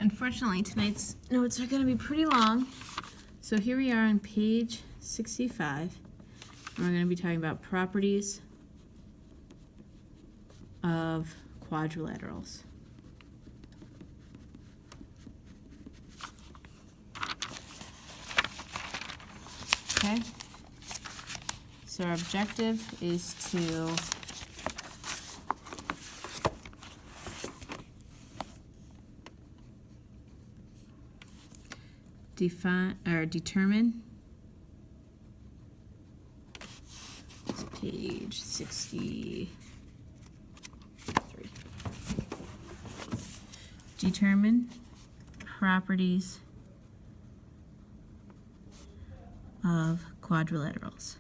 unfortunately tonight's notes are going to be pretty long. So here we are on page 65. And we're going to be talking about properties of quadrilaterals. Okay, so our objective is to define or determine, it's page 63. Determine properties of quadrilaterals.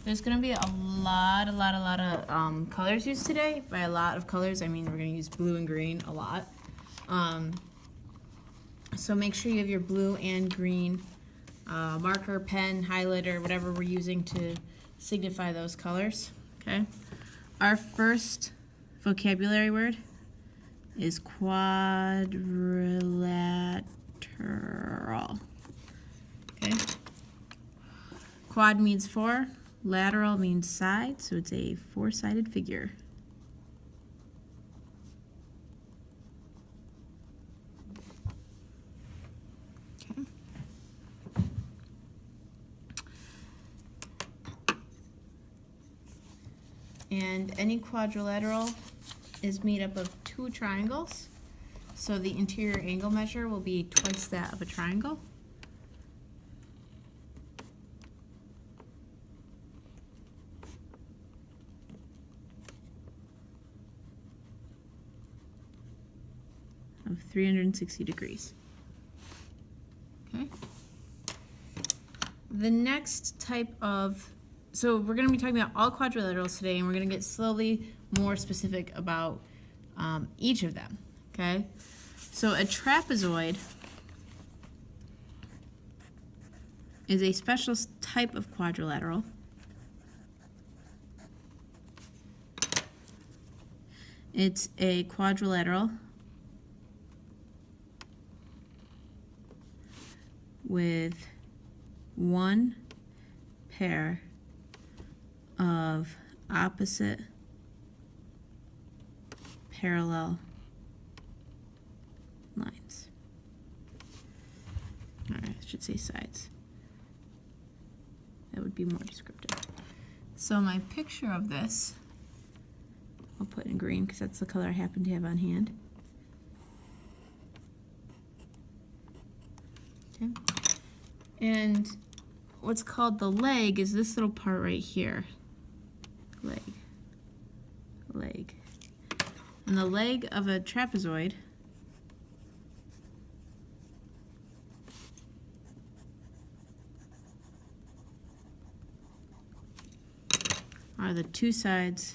There's going to be a lot of colors used today. By a lot of colors, I mean we're going to use blue and green a lot. So make sure you have your blue and green marker, pen, highlighter, whatever we're using to signify those colors. Okay. Our first vocabulary word is quadrilateral. Okay. Quad means four. Lateral means side, so it's a four-sided figure. Okay. And any quadrilateral is made up of two triangles, so the interior angle measure will be twice that of a triangle. Of 360 degrees. Okay. The next type of, so we're going to be talking about all quadrilaterals today, and we're going to get slowly more specific about each of them. Okay. So a trapezoid is a special type of quadrilateral. It's a quadrilateral with one pair of opposite parallel lines. All right, I should say sides. That would be more descriptive. So my picture of this, I'll put in green because that's the color I happen to have on hand. Okay. And what's called the leg is this little part right here. Leg. And the leg of a trapezoid are the two sides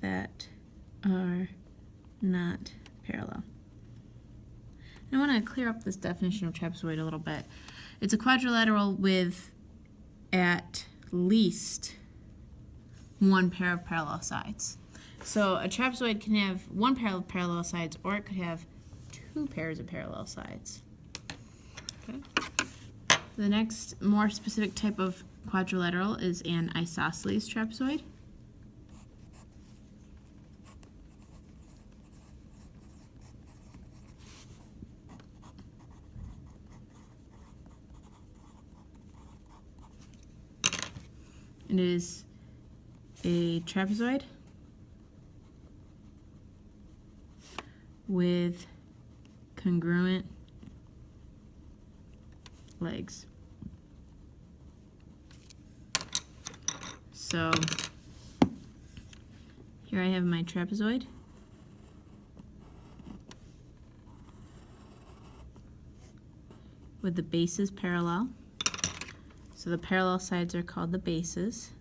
that are not parallel. I want to clear up this definition of trapezoid a little bit. It's a quadrilateral with at least one pair of parallel sides. So a trapezoid can have one pair of parallel sides, or it could have two pairs of parallel sides. Okay. The next more specific type of quadrilateral is an isosceles trapezoid. It is a trapezoid with congruent legs. So here I have my trapezoid. With the bases parallel. So the parallel sides are called the bases.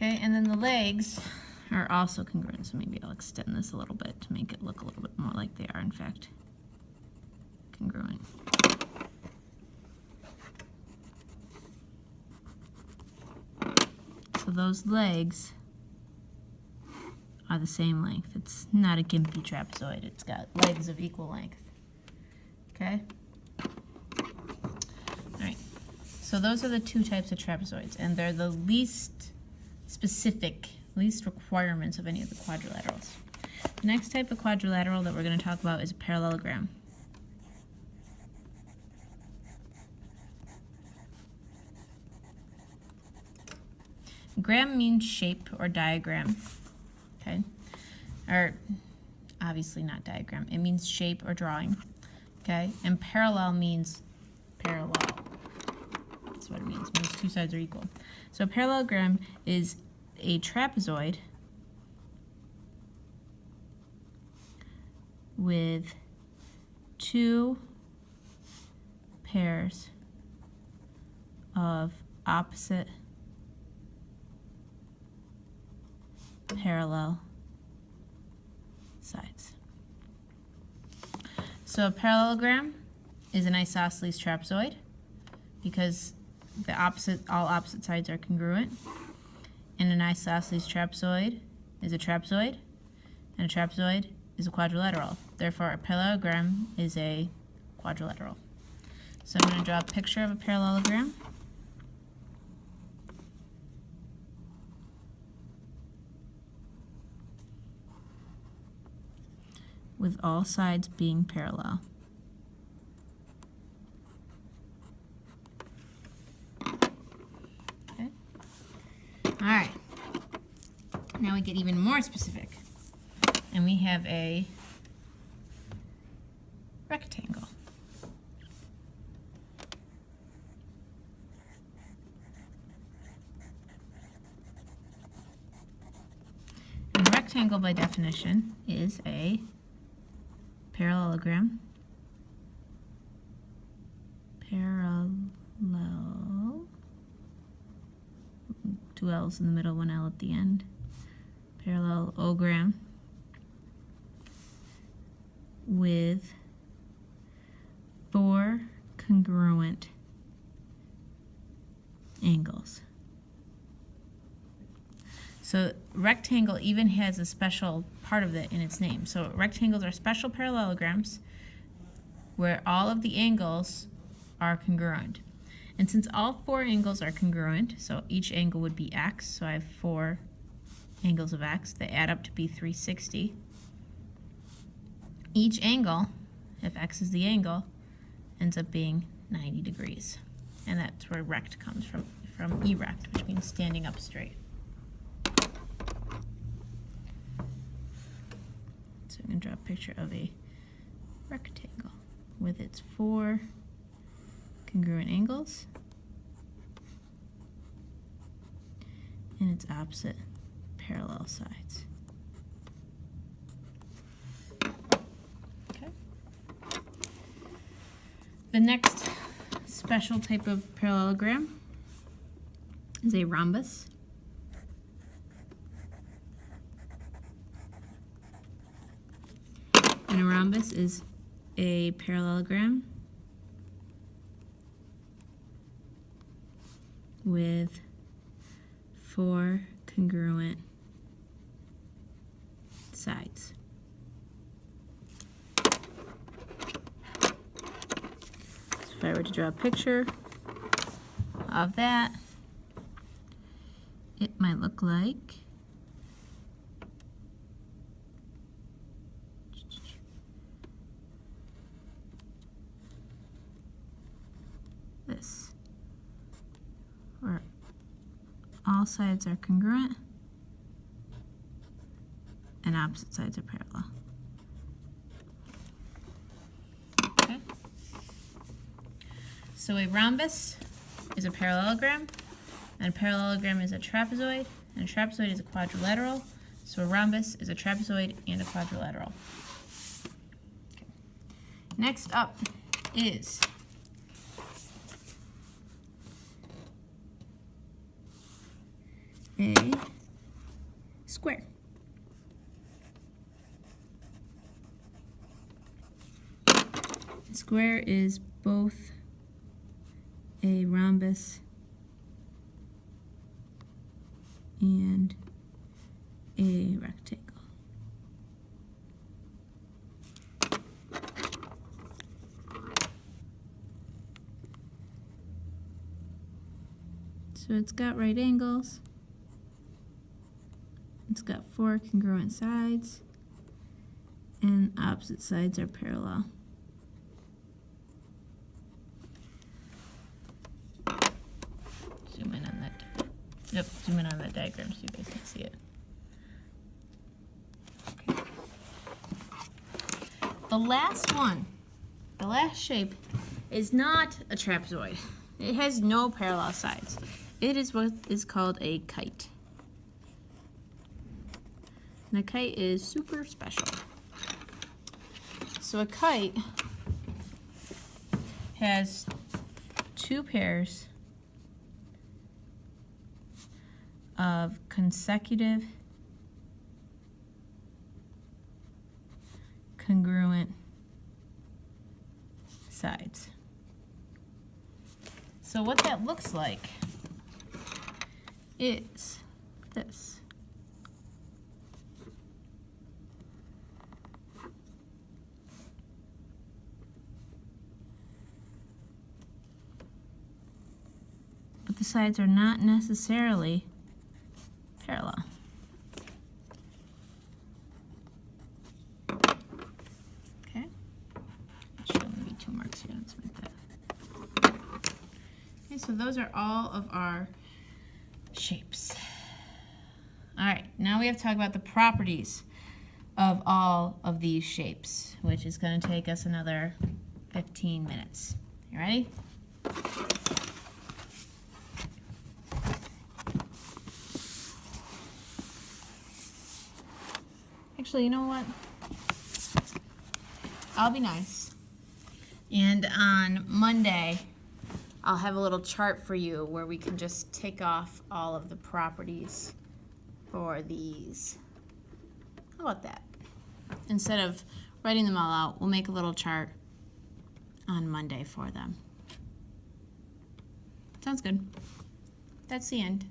Okay, and then the legs are also congruent, so maybe I'll extend this a little bit to make it look a little bit more like they are, in fact, congruent. So those legs are the same length. It's not a gimpy trapezoid. It's got legs of equal length. Okay? All right. So those are the two types of trapezoids, and they're the least specific, least requirements of any of the quadrilaterals. The next type of quadrilateral that we're going to talk about is a parallelogram. Gram means shape or diagram, okay? Or obviously not diagram. It means shape or drawing, okay? And parallel means parallel. That's what it means. It means two sides are equal. So a parallelogram is a trapezoid with two pairs of opposite parallel sides. So a parallelogram is an isosceles trapezoid because all opposite sides are congruent. And an isosceles trapezoid is a trapezoid, and a trapezoid is a quadrilateral. Therefore, a parallelogram is a quadrilateral. So I'm going to draw a picture of a parallelogram. With all sides being parallel. Okay. All right. Now we get even more specific. And we have a rectangle. And a rectangle, by definition, is a parallelogram. Parallel. Two L's in the middle, one L at the end. Parallelogram with four congruent angles. So rectangle even has a special part of it in its name. So rectangles are special parallelograms where all of the angles are congruent. And since all four angles are congruent, so each angle would be x, so I have four angles of x that add up to be 360. Each angle, if x is the angle, ends up being 90 degrees. And that's where rect comes from erect, which means standing up straight. So I'm going to draw a picture of a rectangle with its four congruent angles and its opposite parallel sides. Okay. The next special type of parallelogram is a rhombus. And a rhombus is a parallelogram with four congruent sides. So if I were to draw a picture of that, it might look like this, where all sides are congruent and opposite sides are parallel. Okay. So a rhombus is a parallelogram, and a parallelogram is a trapezoid, and a trapezoid is a quadrilateral. So a rhombus is a trapezoid and a quadrilateral. Okay. Next up is a square. Square is both a rhombus and a rectangle. So it's got right angles, it's got 4 congruent sides, and opposite sides are parallel. Zoom in on that. Yep, zoom in on that diagram so you guys can see it. Okay. The last one, the last shape, is not a trapezoid. It has no parallel sides. It is what is called a kite. And a kite is super special. So a kite has 2 pairs of consecutive congruent sides. So what that looks like is this. But the sides are not necessarily parallel. Okay. Show maybe 2 marks here. Let's make that. Okay, so those are all of our shapes. All right, now we have to talk about the properties of all of these shapes, which is going to take us another 15 minutes. You ready? Actually, you know what? I'll be nice. And on Monday, I'll have a little chart for you where we can just tick off all of the properties for these. How about that? Instead of writing them all out, we'll make a little chart on Monday for them. Sounds good. That's the end.